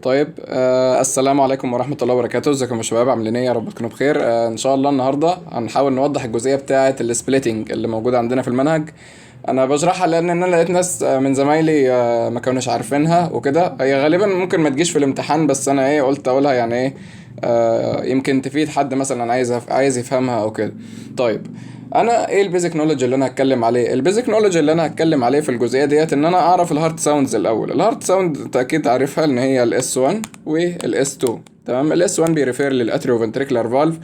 طيب، السلام عليكم ورحمة الله وبركاته. ازيكم يا شباب؟ عاملين ايه؟ يا رب تكونوا بخير. ان شاء الله النهاردة هنحاول نوضح الجزئية بتاعة السبليتنج اللي موجودة عندنا في المنهج. انا بشرحها لان انا لقيت ناس من زمايلي ما كانوش عارفينها وكده. هي غالبا ممكن ما تجيش في الامتحان، بس انا ايه قلت اقولها يعني ايه. يمكن تفيد حد مثلا عايز يفهمها او كده. طيب، انا ايه البيزك نولوجي اللي انا هتكلم عليه؟ البيزك نولوجي اللي انا هتكلم عليه في الجزئيه ديت ان انا اعرف الهارت ساوندز الاول. الهارت ساوند انت اكيد عارفها ان هي الاس 1 والاس 2. تمام، الاس 1 بيريفير للاتريو فنتريكولار فالف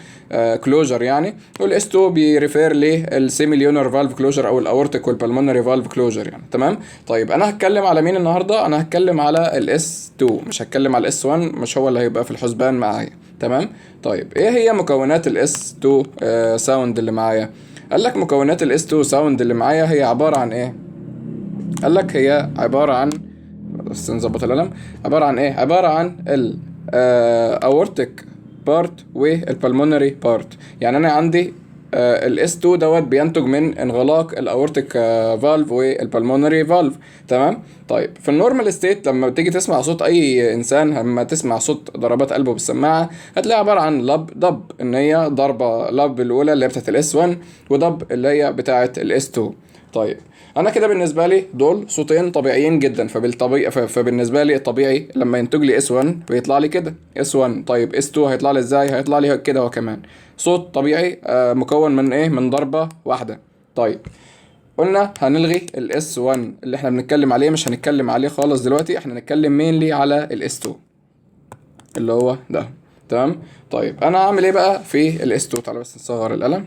كلوجر يعني، والاس 2 بيريفير للسيميليونر فالف كلوجر او الاورتيك والبلمونري فالف كلوجر يعني. تمام. طيب انا هتكلم على مين النهارده؟ انا هتكلم على الاس 2، مش هتكلم على الاس 1، مش هو اللي هيبقى في الحسبان معايا. تمام. طيب ايه هي مكونات الاس 2 ساوند اللي معايا؟ قال لك مكونات الاس 2 ساوند اللي معايا هي عباره عن ايه؟ قال لك هي عباره عن، بس نظبط القلم. عباره عن ايه؟ عباره عن ال اورتيك بارت والبلمونري بارت. يعني انا عندي الاس 2 دوت بينتج من انغلاق الاورتيك فالف والبلمونري فالف. تمام. طيب في النورمال ستيت لما تيجي تسمع صوت اي انسان، لما تسمع صوت ضربات قلبه بالسماعه، هتلاقي عباره عن لب ضب، ان هي ضربه لب الاولى اللي هي بتاعت الاس 1، وضب اللي هي بتاعت الاس 2. طيب انا كده بالنسبه لي دول صوتين طبيعيين جدا، فبالنسبه لي الطبيعي لما ينتج لي اس 1 بيطلع لي كده اس 1. طيب اس 2 هيطلع لي ازاي؟ هيطلع لي كده هو كمان صوت طبيعي مكون من ايه؟ من ضربه واحده. طيب قلنا هنلغي الاس 1 اللي احنا بنتكلم عليه، مش هنتكلم عليه خالص دلوقتي، احنا هنتكلم مينلي على الاس 2 اللي هو ده. تمام. طيب انا هعمل ايه بقى في الاس 2؟ تعالى بس نصغر القلم.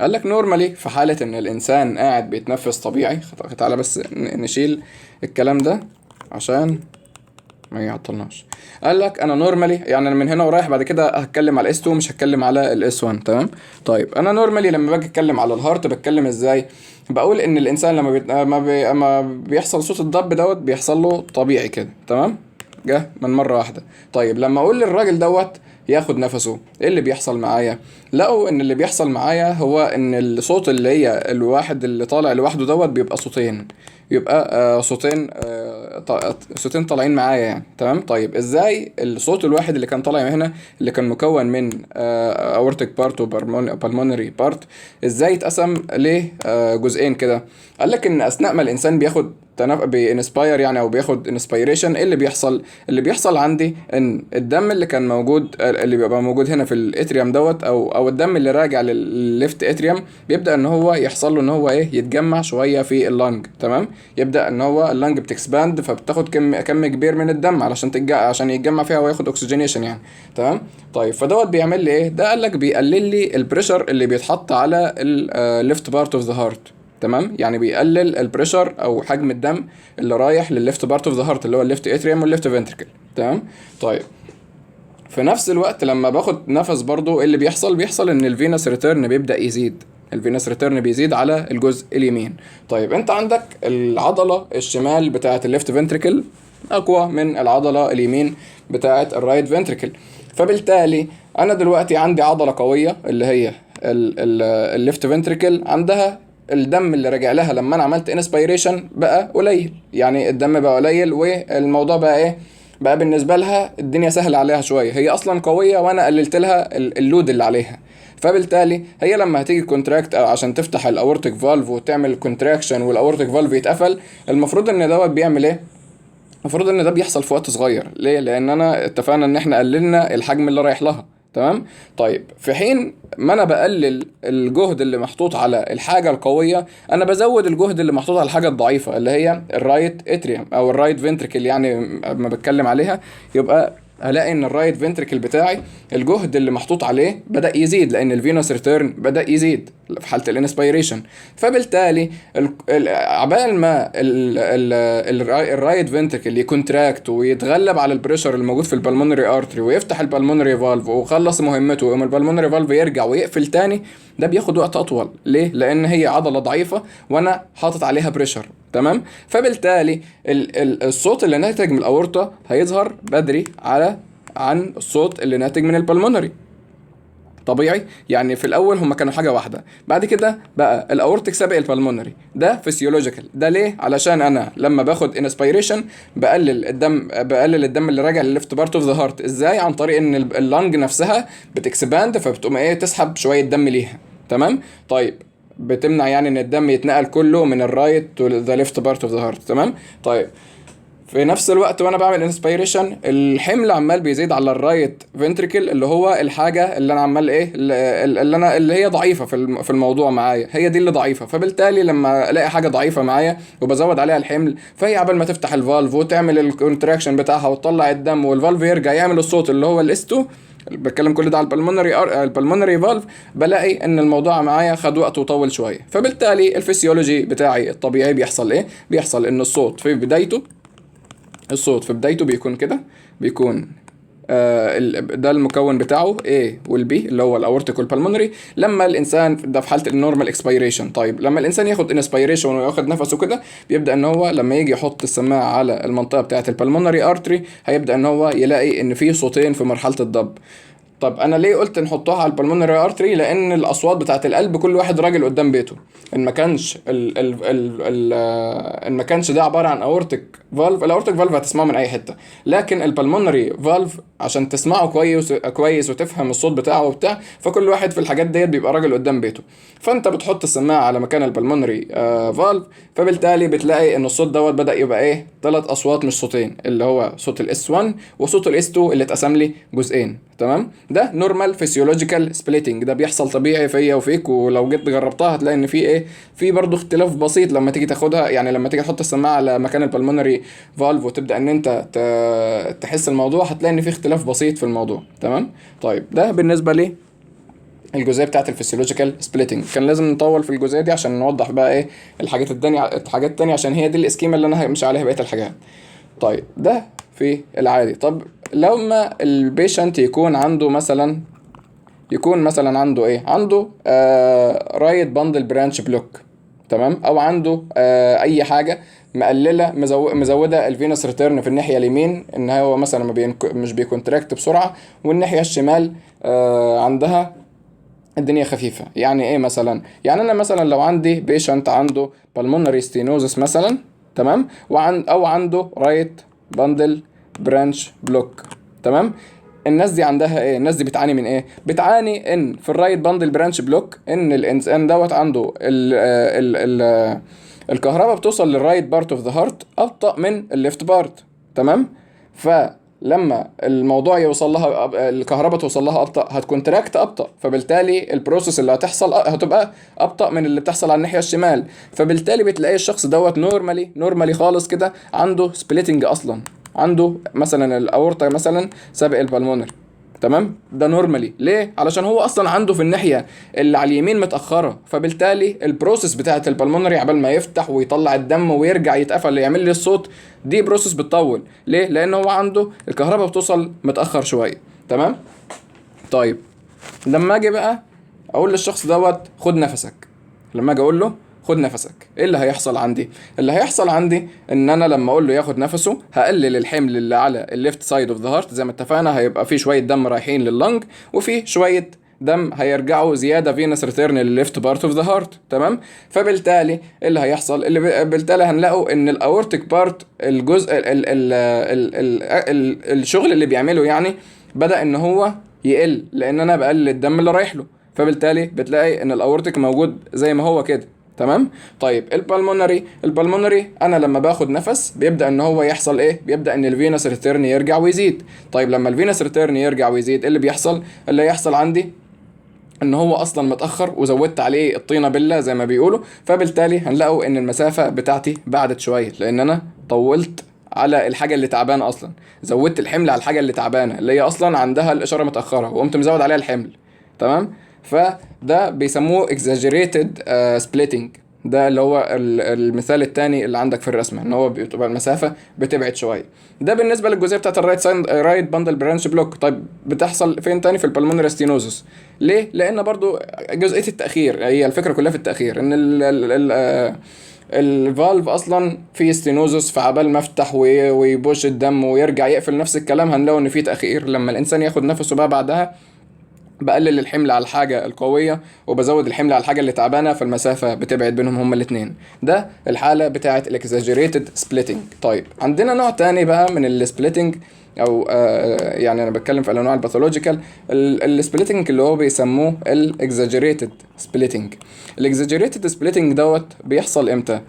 قال لك نورمالي في حالة ان الانسان قاعد بيتنفس طبيعي، تعالى بس نشيل الكلام ده عشان ما يعطلناش. قال لك انا نورمالي، يعني انا من هنا ورايح بعد كده هتكلم على الاس 2 مش هتكلم على الاس 1. تمام. طيب انا نورمالي لما باجي اتكلم على الهارت بتكلم ازاي؟ بقول ان الانسان لما ما بيحصل صوت الضب دوت بيحصل له طبيعي كده. تمام، جه من مرة واحدة. طيب لما اقول للراجل دوت ياخد نفسه، ايه اللي بيحصل معايا؟ لقوا ان اللي بيحصل معايا هو ان الصوت اللي هي الواحد اللي طالع لوحده دوت بيبقى صوتين، يبقى صوتين طالعين معايا يعني. تمام. طيب ازاي الصوت الواحد اللي كان طالع هنا اللي كان مكون من اورتيك بارت وبالمونري بارت، ازاي اتقسم لجزئين كده؟ قال لك ان اثناء ما الانسان بياخد بينسباير يعني او بياخد انسبيريشن، ايه اللي بيحصل؟ اللي بيحصل عندي ان الدم اللي كان موجود اللي بيبقى موجود هنا في الاتريوم دوت او الدم اللي راجع للليفت اتريوم بيبدا ان هو يحصل له ان هو ايه؟ يتجمع شويه في اللنج. تمام. يبدا ان هو اللنج بتكسباند، فبتاخد كم كبير من الدم علشان عشان يتجمع فيها وياخد اكسجينيشن يعني. تمام. طيب فدوت بيعمل لي ايه؟ ده قال لك بيقلل لي البريشر اللي بيتحط على الليفت بارت اوف ذا هارت. تمام. يعني بيقلل البريشر او حجم الدم اللي رايح للليفت بارت اوف ذا هارت اللي هو الليفت اتريوم والليفت فنتركل. تمام. طيب في نفس الوقت لما باخد نفس برضو ايه اللي بيحصل؟ بيحصل ان الفينس ريتيرن بيبدأ يزيد، الفينس ريتيرن بيزيد على الجزء اليمين. طيب انت عندك العضلة الشمال بتاعة الليفت فنتركل اقوى من العضلة اليمين بتاعة الرايت فنتركل، فبالتالي انا دلوقتي عندي عضلة قوية اللي هي الليفت فنتركل، عندها الدم اللي راجع لها لما انا عملت انسبيريشن بقى قليل، يعني الدم بقى قليل والموضوع بقى ايه؟ بقى بالنسبه لها الدنيا سهله عليها شويه، هي اصلا قويه وانا قللت لها اللود اللي عليها. فبالتالي هي لما هتيجي كونتراكت او عشان تفتح الاورتيك فالف وتعمل كونتراكشن والاورتيك فالف يتقفل، المفروض ان دوت بيعمل ايه؟ المفروض ان ده بيحصل في وقت صغير. ليه؟ لان انا اتفقنا ان احنا قللنا الحجم اللي رايح لها. تمام. طيب في حين ما انا بقلل الجهد اللي محطوط على الحاجه القويه، انا بزود الجهد اللي محطوط على الحاجه الضعيفه اللي هي الرايت اتريوم او الرايت فنتركل يعني. لما بتكلم عليها يبقى هلاقي ان الرايت فنتركل بتاعي الجهد اللي محطوط عليه بدأ يزيد لان الفينوس ريتيرن بدأ يزيد في حالة الانسبيريشن. فبالتالي عبال ما الرايت فنتركل يكونتراكت ويتغلب على البريشر الموجود في البلمونري ارتري ويفتح البلمونري فالف وخلص مهمته ويقوم البلمونري فالف يرجع ويقفل تاني، ده بياخد وقت اطول. ليه؟ لان هي عضلة ضعيفة وانا حاطط عليها بريشر. تمام. فبالتالي الصوت اللي ناتج من الاورطه هيظهر بدري عن الصوت اللي ناتج من البلمونري. طبيعي. يعني في الاول هما كانوا حاجه واحده، بعد كده بقى الاورتيك سابق البلمونري. ده فيسيولوجيكال. ده ليه؟ علشان انا لما باخد انسبيريشن بقلل الدم اللي راجع للليفت بارت اوف ذا هارت. ازاي؟ عن طريق ان اللنج نفسها بتكسباند، فبتقوم ايه تسحب شويه دم ليها. تمام. طيب بتمنع يعني ان الدم يتنقل كله من الرايت تو ذا ليفت بارت اوف ذا هارت. تمام. طيب في نفس الوقت وانا بعمل انسبيريشن الحمل عمال بيزيد على الرايت فنتريكل، اللي هو الحاجه اللي انا عمال ايه اللي هي ضعيفه في الموضوع معايا، هي دي اللي ضعيفه. فبالتالي لما الاقي حاجه ضعيفه معايا وبزود عليها الحمل، فهي عبال ما تفتح الفالف وتعمل الكونتراكشن بتاعها وتطلع الدم والفالف يرجع يعمل الصوت اللي هو الاستو، بتكلم كل ده على البلمونري فالف، بلاقي ان الموضوع معايا خد وقت وطول شويه. فبالتالي الفسيولوجي بتاعي الطبيعي بيحصل ايه؟ بيحصل ان الصوت في بدايته بيكون كده، بيكون ده المكون بتاعه A والبي اللي هو الاورتيك والبلمونري. لما الانسان ده في حاله النورمال اكسبيريشن. طيب لما الانسان ياخد انسبيريشن وياخد نفسه كده، بيبدا ان هو لما يجي يحط السماعه على المنطقه بتاعه البلمونري ارتري، هيبدا ان هو يلاقي ان في صوتين في مرحله الضب. طب انا ليه قلت نحطها على البلمونري ارتري؟ لان الاصوات بتاعت القلب كل واحد راجل قدام بيته. ان ما كانش ان ما كانش ده عباره عن اورتيك فالف. الاورتيك فالف هتسمعه من اي حته، لكن البلمونري فالف عشان تسمعه كويس وتفهم الصوت بتاعه وبتاع، فكل واحد في الحاجات ديت بيبقى راجل قدام بيته. فانت بتحط السماعه على مكان البلمونري فالف، فبالتالي بتلاقي ان الصوت دوت بدا يبقى ايه 3 اصوات مش صوتين، اللي هو صوت الاس 1 وصوت الاس 2 اللي اتقسم لي جزئين. تمام. ده نورمال فيسيولوجيكال سبليتنج، ده بيحصل طبيعي فيا وفيك، ولو جيت جربتها هتلاقي ان في ايه، في برضه اختلاف بسيط لما تيجي تاخدها. يعني لما تيجي تحط السماعه على مكان البلمونري فالف وتبدا ان انت تحس الموضوع، هتلاقي ان في اختلاف بسيط في الموضوع. تمام. طيب ده بالنسبه لي الجزئيه بتاعت الفسيولوجيكال سبليتنج. كان لازم نطول في الجزئيه دي عشان نوضح بقى ايه الحاجات التانية عشان هي دي الاسكيما اللي انا همشي عليها بقيه الحاجات. طيب ده في العادي. طب لما البيشنت يكون مثلا عنده ايه، عنده رايت باندل برانش بلوك. تمام. او عنده اي حاجه مقلله مزوده الفينوس ريتيرن في الناحيه اليمين، ان هو مثلا مش بيكونتراكت بسرعه، والناحيه الشمال عندها الدنيا خفيفه. يعني ايه مثلا؟ يعني انا مثلا لو عندي بيشنت عنده بالمونري ستينوزس مثلا، تمام، او عنده رايت باندل برانش بلوك. تمام. الناس دي عندها ايه؟ الناس دي بتعاني من ايه؟ بتعاني ان في الرايت باندل برانش بلوك ان الانسان دوت عنده الكهرباء بتوصل للرايت بارت اوف ذا هارت ابطا من الليفت بارت. تمام. فلما الموضوع يوصل لها الكهرباء توصل لها ابطا، هتكونتراكت ابطا، فبالتالي البروسيس اللي هتحصل هتبقى ابطا من اللي بتحصل على الناحيه الشمال. فبالتالي بتلاقي الشخص دوت نورمالي خالص كده عنده سبليتنج اصلا، عنده مثلا الاورطه مثلا سابق البلمونري. تمام. ده نورمالي. ليه؟ علشان هو اصلا عنده في الناحيه اللي على اليمين متاخره، فبالتالي البروسيس بتاعه البلمونري عبال ما يفتح ويطلع الدم ويرجع يتقفل يعمل لي الصوت، دي بروسيس بتطول. ليه؟ لان هو عنده الكهرباء بتوصل متاخر شويه. تمام. طيب لما اجي بقى اقول للشخص دوت خد نفسك، لما اجي اقول له خد نفسك، ايه اللي هيحصل عندي؟ اللي هيحصل عندي ان انا لما اقول له ياخد نفسه هقلل الحمل اللي على الليفت سايد اوف ذا هارت. زي ما اتفقنا هيبقى في شويه دم رايحين لللنج، وفي شويه دم هيرجعوا زياده فينس ريتيرن للليفت بارت اوف ذا هارت. تمام. فبالتالي اللي هيحصل بالتالي هنلاقوا ان الاورتيك بارت الجزء الشغل اللي بيعمله يعني بدا ان هو يقل، لان انا بقلل الدم اللي رايح له. فبالتالي بتلاقي ان الاورتيك موجود زي ما هو كده. تمام. طيب البلمونري انا لما باخد نفس بيبدا ان هو يحصل ايه؟ بيبدا ان الفينس ريتيرن يرجع ويزيد. طيب لما الفينس ريتيرن يرجع ويزيد ايه اللي بيحصل؟ اللي يحصل عندي ان هو اصلا متاخر وزودت عليه الطينه بله زي ما بيقولوا، فبالتالي هنلاقوا ان المسافه بتاعتي بعدت شويه، لان انا طولت على الحاجه اللي تعبانه اصلا، زودت الحمل على الحاجه اللي تعبانه اللي هي اصلا عندها الاشاره متاخره وقمت مزود عليها الحمل. تمام. فده بيسموه exaggerated splitting. ده اللي هو المثال الثاني اللي عندك في الرسمه، ان هو بتبقى المسافه بتبعد شويه. ده بالنسبه للجزئيه بتاعت رايت باندل برانش بلوك. طيب بتحصل فين تاني؟ في البلمونري ستينوزس. ليه؟ لان برضو جزئيه التاخير، هي الفكره كلها في التاخير، ان الفالف اصلا في ستينوزس، فعبال ما افتح ويبوش الدم ويرجع يقفل نفس الكلام، هنلاقوا ان في تاخير. لما الانسان ياخد نفسه بقى بعدها بقلل الحمل على الحاجة القوية وبزود الحمل على الحاجة اللي تعبانة، فالمسافة بتبعد بينهم هما الاتنين. ده الحالة بتاعة الاكزاجيريتد سبليتنج. طيب عندنا نوع تاني بقى من السبليتنج، او يعني انا بتكلم في الانواع الباثولوجيكال. السبليتنج اللي هو بيسموه الاكزاجيريتد سبليتنج. الاكزاجيريتد سبليتنج دوت بيحصل امتى؟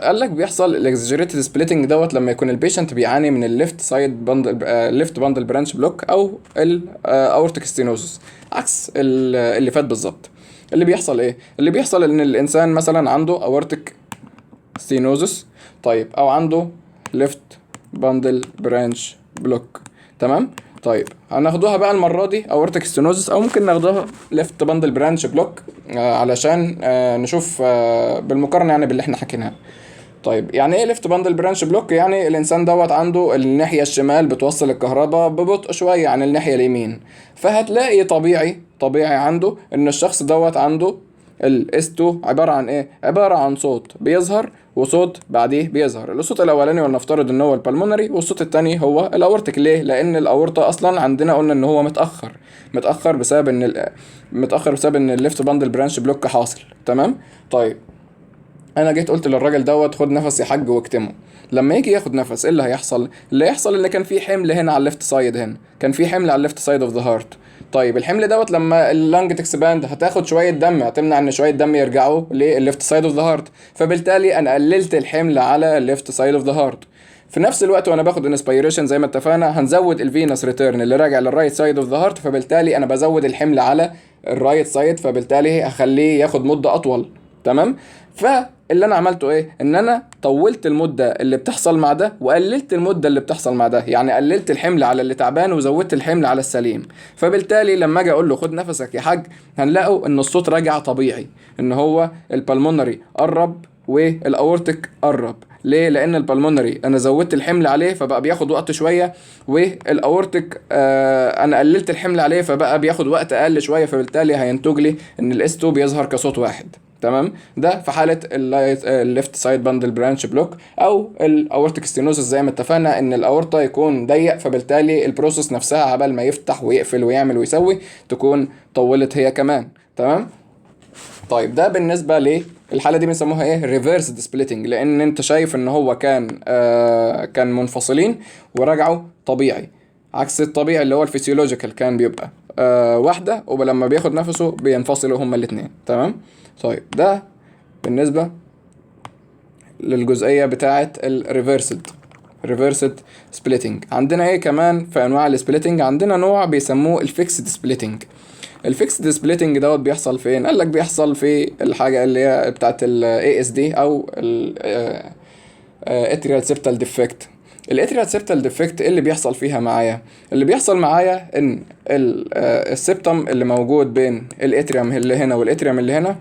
قال لك بيحصل الاكزاجيريتد سبليتنج دوت لما يكون البيشنت بيعاني من الليفت سايد باندل ليفت باندل برانش بلوك او الاورتيك ستينوزس، عكس اللي فات بالظبط. اللي بيحصل ايه؟ اللي بيحصل ان الانسان مثلا عنده اورتيك ستينوزس، طيب، او عنده ليفت باندل برانش بلوك. تمام. طيب هناخدوها بقى المره دي اورتيك ستينوزس، او ممكن ناخدوها ليفت باندل برانش بلوك علشان نشوف بالمقارنه يعني باللي احنا حكيناه. طيب يعني ايه ليفت باندل برانش بلوك؟ يعني الانسان دوت عنده الناحيه الشمال بتوصل الكهرباء ببطء شويه عن الناحيه اليمين، فهتلاقي طبيعي عنده ان الشخص دوت عنده الاس 2 عباره عن ايه؟ عباره عن صوت بيظهر وصوت بعديه بيظهر. الصوت الاولاني ولنفترض ان هو البلمونري، والصوت الثاني هو الاورتيك. ليه؟ لان الاورطه اصلا عندنا قلنا ان هو متاخر بسبب ان الليفت باندل برانش بلوك حاصل. تمام. طيب انا جيت قلت للراجل دوت خد نفس يا حاج واكتمه. لما يجي ياخد نفس ايه اللي هيحصل؟ اللي هيحصل ان كان في حمل هنا على الليفت سايد، هنا كان في حمل على الليفت سايد اوف ذا هارت. طيب الحمل دوت لما اللنج تكسباند هتاخد شويه دم، هتمنع ان شويه دم يرجعوا للليفت سايد اوف ذا هارت، فبالتالي انا قللت الحمل على الليفت سايد اوف ذا هارت. في نفس الوقت وانا باخد انسبيريشن زي ما اتفقنا هنزود الفينس ريتيرن اللي راجع للرايت سايد اوف ذا هارت، فبالتالي انا بزود الحمل على الرايت سايد، فبالتالي هخليه ياخد مده اطول. تمام. فاللي انا عملته ايه؟ ان انا طولت المده اللي بتحصل مع ده وقللت المده اللي بتحصل مع ده، يعني قللت الحمل على اللي تعبان وزودت الحمل على السليم. فبالتالي لما اجي اقول له خد نفسك يا حاج هنلاقوا ان الصوت راجع طبيعي، ان هو البلمونري قرب والاورتيك قرب. ليه؟ لان البلمونري انا زودت الحمل عليه فبقى بياخد وقت شويه، والاورتيك انا قللت الحمل عليه فبقى بياخد وقت اقل شويه، فبالتالي هينتج لي ان الاس 2 بيظهر كصوت واحد. تمام. ده في حاله الليفت سايد باندل برانش بلوك او الاورتيك ستينوزس، زي ما اتفقنا ان الاورطه يكون ضيق، فبالتالي البروسيس نفسها عبال ما يفتح ويقفل ويعمل ويسوي تكون طولت هي كمان. تمام. طيب ده بالنسبه للحاله دي بنسموها ايه؟ ريفيرسد سبليتنج، لان انت شايف ان هو كان منفصلين ورجعوا طبيعي، عكس الطبيعي اللي هو الفسيولوجيكال كان بيبقى واحده ولما بياخد نفسه بينفصلوا هما الاثنين. تمام. طيب ده بالنسبه للجزئيه بتاعه الريفيرسد سبليتنج. عندنا ايه كمان في انواع السبليتنج؟ عندنا نوع بيسموه الفيكسد سبليتنج. الفيكسد سبليتنج دوت بيحصل فين؟ قال لك بيحصل في الحاجه اللي هي بتاعه الاي اس دي او الاتريال سيبتال ديفكت. الاتريال سيبتال ديفكت اللي بيحصل فيها معايا؟ اللي بيحصل معايا ان السيبتم اللي موجود بين الاتريوم اللي هنا والاتريوم اللي هنا،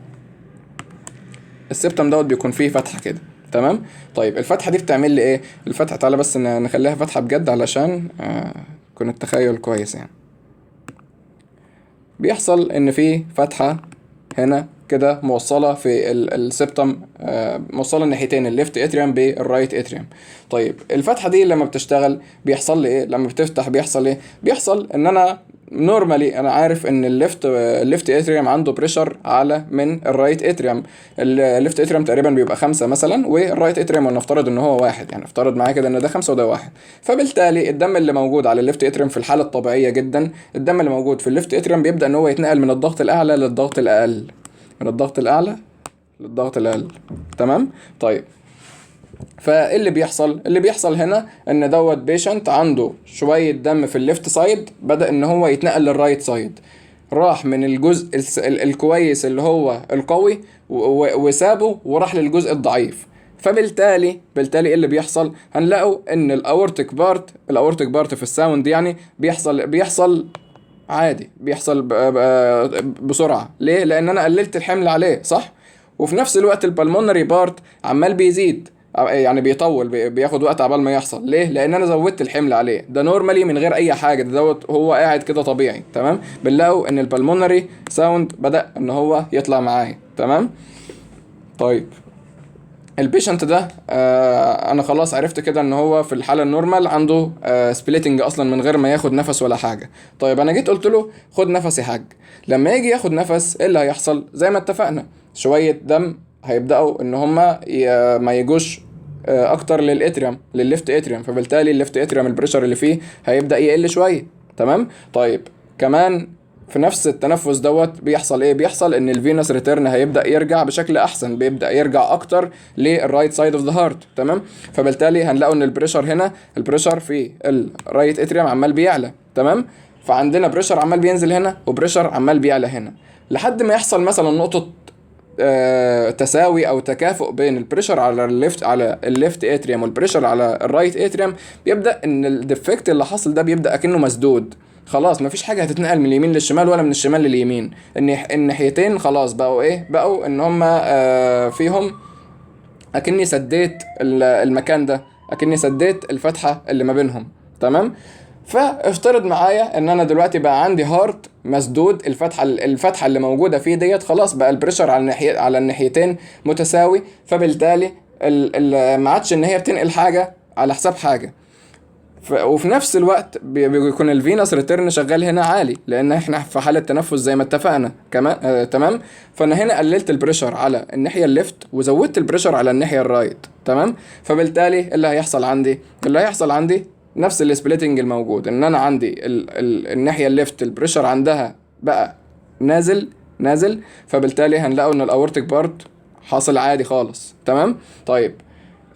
السيبتم دوت بيكون فيه فتحه كده. تمام. طيب الفتحه دي بتعمل لي ايه؟ الفتحه تعالى بس نخليها فتحه بجد علشان يكون التخيل كويس. يعني بيحصل ان في فتحه هنا كده موصله في السبتم، موصله الناحيتين الليفت اتريوم بالرايت اتريوم. طيب الفتحه دي لما بتشتغل بيحصل لي ايه؟ لما بتفتح بيحصل ايه؟ بيحصل ان انا نورمالي انا عارف ان الليفت اتريوم عنده بريشر اعلى من الرايت اتريوم. الليفت اتريوم تقريبا بيبقى 5 مثلا، والرايت اتريوم ونفترض ان هو 1، يعني افترض معايا كده ان ده 5 وده 1. فبالتالي الدم اللي موجود على الليفت اتريوم في الحاله الطبيعيه جدا، الدم اللي موجود في الليفت اتريوم بيبدا ان هو يتنقل من الضغط الاعلى للضغط الاقل، من الضغط الاعلى للضغط الاقل. تمام. طيب فاللي بيحصل هنا ان دوت بيشنت عنده شويه دم في الليفت سايد بدا ان هو يتنقل للرايت سايد، راح من الجزء الكويس اللي هو القوي وسابه وراح للجزء الضعيف. فبالتالي ايه اللي بيحصل؟ هنلاقوا ان الاورتيك بارت في الساوند يعني بيحصل عادي، بيحصل بسرعه. ليه؟ لان انا قللت الحمل عليه، صح؟ وفي نفس الوقت البلمونري بارت عمال بيزيد، يعني بيطول، بياخد وقت عبال ما يحصل. ليه؟ لان انا زودت الحمل عليه. ده نورمالي من غير اي حاجه، دوت هو قاعد كده طبيعي. تمام. بنلاقوا ان البلمونري ساوند بدا ان هو يطلع معايا. تمام. طيب البيشنت ده انا خلاص عرفت كده ان هو في الحاله النورمال عنده سبليتنج اصلا من غير ما ياخد نفس ولا حاجه. طيب انا جيت قلت له خد نفس يا حاج. لما يجي ياخد نفس ايه اللي هيحصل؟ زي ما اتفقنا، شويه دم هيبداوا ان هما ما يجوش اكتر للاتريوم، للليفت اتريوم، فبالتالي الليفت اتريوم البريشر اللي فيه هيبدا يقل شويه. تمام. طيب كمان في نفس التنفس دوت بيحصل ايه؟ بيحصل ان الفينوس ريتيرن هيبدا يرجع بشكل احسن، بيبدا يرجع اكتر للرايت سايد اوف ذا هارت. تمام. فبالتالي هنلاقوا ان البريشر هنا، البريشر في الرايت اتريوم عمال بيعلى. تمام. فعندنا بريشر عمال بينزل هنا وبريشر عمال بيعلى هنا، لحد ما يحصل مثلا نقطه تساوي او تكافؤ بين البريشر على الليفت اتريوم والبريشر على الرايت اتريوم. بيبدا ان الديفكت اللي حاصل ده بيبدا اكنه مسدود، خلاص مفيش حاجه هتتنقل من اليمين للشمال ولا من الشمال لليمين. الناحيتين خلاص بقوا ايه؟ بقوا ان هما فيهم اكني سديت المكان ده، اكني سديت الفتحه اللي ما بينهم. تمام. فافترض معايا ان انا دلوقتي بقى عندي هارت مسدود، الفتحه اللي موجوده فيه ديت خلاص بقى البريشر على الناحيتين متساوي، فبالتالي ما عادش ان هي بتنقل حاجه على حساب حاجه. وفي نفس الوقت بيكون الفينوس ريتيرن شغال هنا عالي، لان احنا في حاله تنفس زي ما اتفقنا كمان. تمام. فانا هنا قللت البريشر على الناحيه الليفت وزودت البريشر على الناحيه الرايت. تمام. فبالتالي اللي هيحصل عندي نفس السبليتنج الموجود، ان انا عندي الناحيه الليفت البريشر عندها بقى نازل. فبالتالي هنلاقوا ان الاورتيك بارت حاصل عادي خالص. تمام. طيب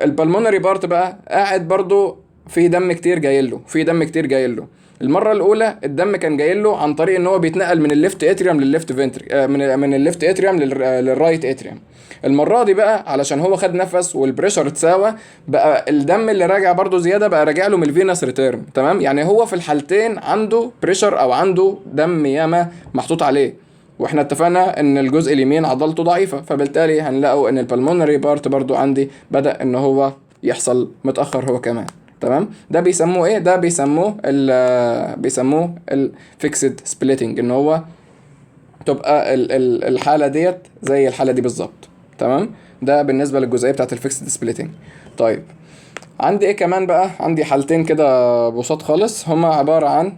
البلمونري بارت بقى قاعد برضو في دم كتير جاي له. المره الاولى الدم كان جاي له عن طريق ان هو بيتنقل من الليفت اتريوم للليفت فنتري، من الليفت اتريوم للرايت اتريوم. المره دي بقى علشان هو خد نفس والبريشر اتساوى، بقى الدم اللي راجع برضو زياده بقى راجع له من الفينوس ريتيرن. تمام. يعني هو في الحالتين عنده بريشر او عنده دم ياما محطوط عليه، واحنا اتفقنا ان الجزء اليمين عضلته ضعيفه، فبالتالي هنلاقوا ان البلمونري بارت برضو عندي بدأ ان هو يحصل متأخر هو كمان. تمام. ده بيسموه ايه؟ ده بيسموه الفيكسد سبليتنج، ان هو تبقى الحالة ديت زي الحالة دي بالظبط. تمام. ده بالنسبة للجزئية بتاعت الفيكسد سبليتنج. طيب عندي ايه كمان بقى؟ عندي حالتين كده بساط خالص، هما عبارة عن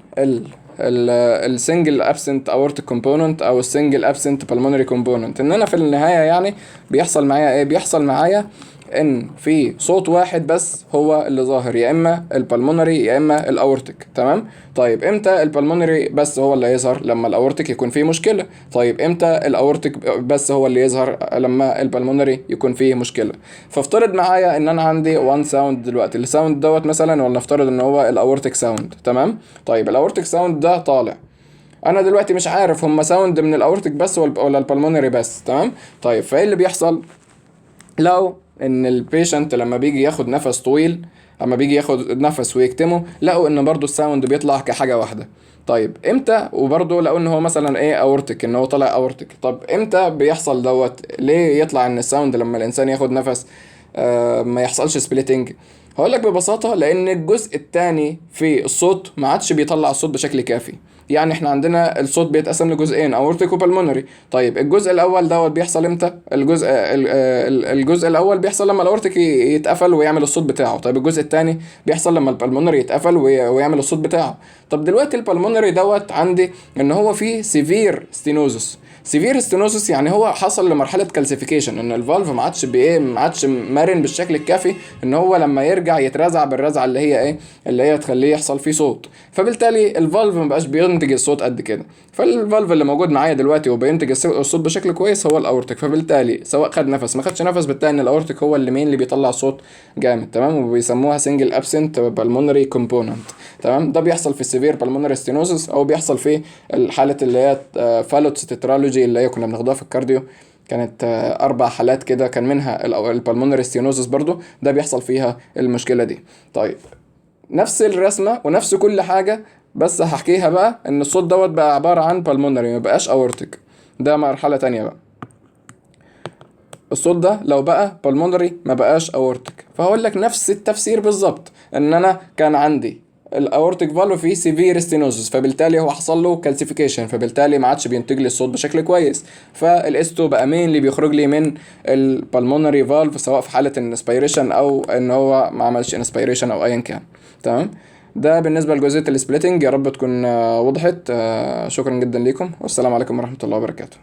السنجل ابسنت اورتيك كومبوننت او السنجل ابسنت بالمونري كومبوننت. ان انا في النهاية يعني بيحصل معايا ايه؟ بيحصل معايا ان في صوت واحد بس هو اللي ظاهر، يا اما البلمونري يا اما الاورتيك. تمام. طيب امتى البلمونري بس هو اللي يظهر؟ لما الاورتيك يكون فيه مشكله. طيب امتى الاورتيك بس هو اللي يظهر؟ لما البلمونري يكون فيه مشكله. فافترض معايا ان انا عندي وان ساوند دلوقتي، الساوند دوت مثلا، ولا افترض ان هو الاورتيك ساوند. تمام. طيب الاورتيك ساوند ده طالع، انا دلوقتي مش عارف هم ساوند من الاورتيك بس ولا البلمونري بس. تمام. طيب فايه اللي بيحصل؟ لقوا ان البيشنت لما بيجي ياخد نفس طويل، اما بيجي ياخد نفس ويكتمه، لقوا ان برضو الساوند بيطلع كحاجه واحده. طيب امتى؟ وبرضو لقوا ان هو مثلا ايه؟ اورتك، ان هو طالع اورتك. طب امتى بيحصل دوت؟ ليه يطلع ان الساوند لما الانسان ياخد نفس ما يحصلش سبليتنج؟ هقول لك ببساطه، لان الجزء الثاني في الصوت ما عادش بيطلع الصوت بشكل كافي. يعني احنا عندنا الصوت بيتقسم لجزئين، اورتيك وبلمونري. طيب الجزء الاول دوت بيحصل امتى؟ الجزء الاول بيحصل لما الاورتيك يتقفل ويعمل الصوت بتاعه. طيب الجزء الثاني بيحصل لما البلمونري يتقفل ويعمل الصوت بتاعه. طب دلوقتي البلمونري دوت عندي ان هو فيه سيفير ستينوزس. سيفير ستينوزس يعني هو حصل لمرحله كالسيفيكيشن، ان الفالف ما عادش مرن بالشكل الكافي ان هو لما يرجع يترزع بالرزعه اللي هي ايه؟ اللي هي تخليه يحصل فيه صوت. فبالتالي الفالف ما بقاش بينتج الصوت قد كده. فالفالف اللي موجود معايا دلوقتي وبينتج الصوت بشكل كويس هو الاورتيك. فبالتالي سواء خد نفس ما خدش نفس، بالتالي ان الاورتيك هو اللي مين اللي بيطلع صوت جامد. تمام. وبيسموها سنجل ابسنت بالمونري كومبوننت. تمام. ده بيحصل في السيفير بالمونري ستينوزس، او بيحصل في الحاله اللي هي فالوتس تترالوجي اللي هي كنا بناخدها في الكارديو. كانت 4 حالات كده، كان منها البالمونري ستينوزس برضو، ده بيحصل فيها المشكله دي. طيب نفس الرسمه ونفس كل حاجه، بس هحكيها بقى ان الصوت دوت بقى عباره عن بالمونري، ما بقاش اورتيك. ده مرحله تانية بقى. الصوت ده لو بقى بالمونري ما بقاش اورتيك، فهقول لك نفس التفسير بالظبط. ان انا كان عندي الاورتيك فالف فيه سيفير ستينوزس، فبالتالي هو حصل له كالسيفيكيشن، فبالتالي ما عادش بينتج لي الصوت بشكل كويس. فالاس 2 بقى مين اللي بيخرج لي من البلمونري فالف، سواء في حاله الانسبيريشن او ان هو ما عملش انسبيريشن او ايا كان. تمام. ده بالنسبه لجزئيه السبليتنج، يا رب تكون وضحت. شكرا جدا ليكم، والسلام عليكم ورحمه الله وبركاته.